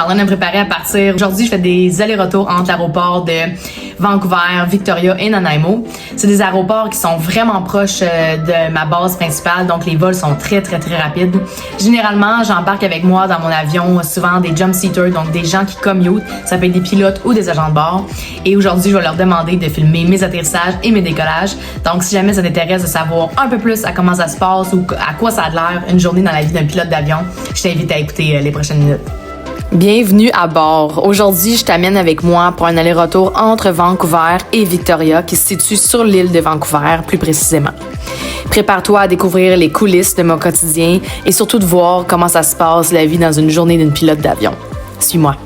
suis en train de me préparer à partir. Aujourd'hui, je fais des allers-retours entre l'aéroport de Vancouver, Victoria et Nanaimo. C'est des aéroports qui sont vraiment proches de ma base principale, donc les vols sont très rapides. Généralement, j'embarque avec moi dans mon avion souvent des jump seaters, donc des gens qui commutent. Ça peut être des pilotes ou des agents de bord. Et aujourd'hui, je vais leur demander de filmer mes atterrissages et mes décollages. Donc, si jamais ça t'intéresse de savoir un peu plus à comment ça se passe ou à quoi ça a l'air une journée dans la vie d'un pilote d'avion, je t'invite à écouter les prochaines minutes. Bienvenue à bord. Aujourd'hui, je t'amène avec moi pour un aller-retour entre Vancouver et Victoria qui se situe sur l'île de Vancouver plus précisément. Prépare-toi à découvrir les coulisses de mon quotidien et surtout de voir comment ça se passe la vie dans une journée d'une pilote d'avion. Suis-moi.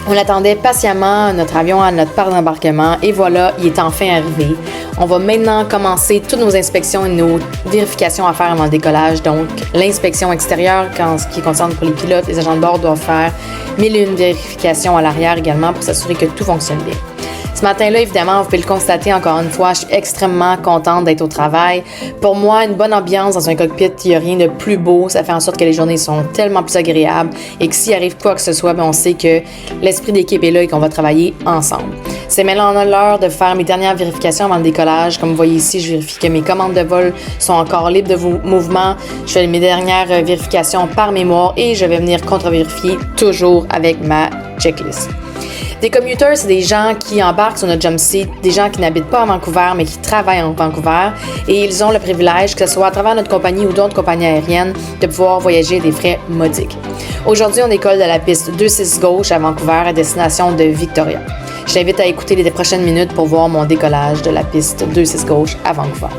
On attendait patiemment notre avion à notre part d'embarquement et voilà, il est enfin arrivé. On va maintenant commencer toutes nos inspections et nos vérifications à faire avant le décollage. Donc, l'inspection extérieure, en ce qui concerne pour les pilotes, les agents de bord doivent faire 1001 vérifications à l'arrière également pour s'assurer que tout fonctionne bien. Ce matin-là, évidemment, vous pouvez le constater encore une fois, je suis extrêmement contente d'être au travail. Pour moi, une bonne ambiance dans un cockpit, il n'y a rien de plus beau. Ça fait en sorte que les journées sont tellement plus agréables et que s'il arrive quoi que ce soit, on sait que l'esprit d'équipe est là et qu'on va travailler ensemble. C'est maintenant l'heure de faire mes dernières vérifications avant le décollage. Comme vous voyez ici, je vérifie que mes commandes de vol sont encore libres de mouvement. Je fais mes dernières vérifications par mémoire et je vais venir contre-vérifier toujours avec ma checklist. Des commuters, c'est des gens qui embarquent sur notre jump seat, des gens qui n'habitent pas à Vancouver, mais qui travaillent en Vancouver. Et ils ont le privilège, que ce soit à travers notre compagnie ou d'autres compagnies aériennes, de pouvoir voyager à des frais modiques. Aujourd'hui, on décolle de la piste 26 gauche à Vancouver à destination de Victoria. Je t'invite à écouter les prochaines minutes pour voir mon décollage de la piste 26 gauche à Vancouver.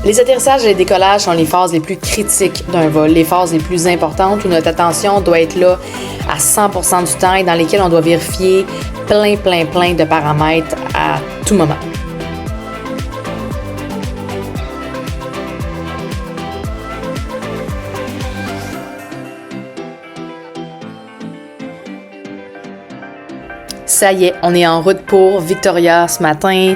Les atterrissages et les décollages sont les phases les plus critiques d'un vol, les phases les plus importantes où notre attention doit être là à 100% du temps et dans lesquelles on doit vérifier plein de paramètres à tout moment. Ça y est, on est en route pour Victoria ce matin.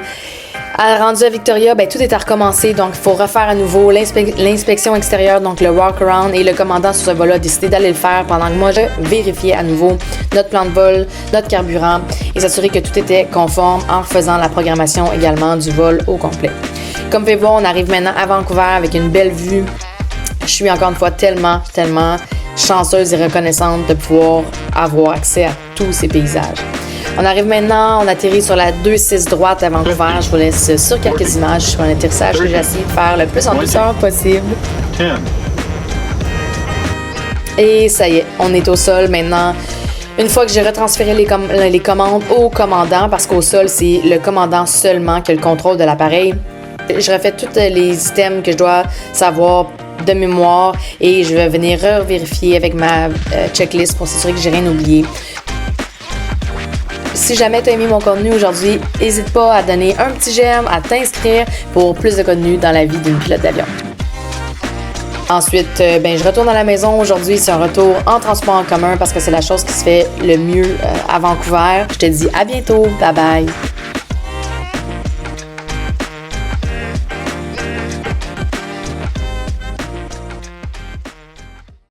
Rendu à Victoria, tout est à recommencer, donc il faut refaire à nouveau l'inspection extérieure, donc le walk-around, et le commandant sur ce vol-là a décidé d'aller le faire pendant que moi je vérifiais à nouveau notre plan de vol, notre carburant et s'assurer que tout était conforme en faisant la programmation également du vol au complet. Comme vous pouvez voir, on arrive maintenant à Vancouver avec une belle vue. Je suis encore une fois tellement chanceuse et reconnaissante de pouvoir avoir accès à tous ces paysages. On arrive maintenant, on atterrit sur la 2-6 droite à Vancouver. Je vous laisse sur quelques images sur un atterrissage que j'ai essayé de faire le plus en douceur possible. Et ça y est, on est au sol maintenant. Une fois que j'ai retransféré les commandes au commandant, parce qu'au sol, c'est le commandant seulement qui a le contrôle de l'appareil, je refais tous les items que je dois savoir de mémoire et je vais venir vérifier avec ma checklist pour s'assurer que j'ai rien oublié. Si jamais tu as aimé mon contenu aujourd'hui, n'hésite pas à donner un petit j'aime, à t'inscrire pour plus de contenu dans la vie d'une pilote d'avion. Ensuite, je retourne à la maison. Aujourd'hui, c'est un retour en transport en commun parce que c'est la chose qui se fait le mieux à Vancouver. Je te dis à bientôt. Bye bye.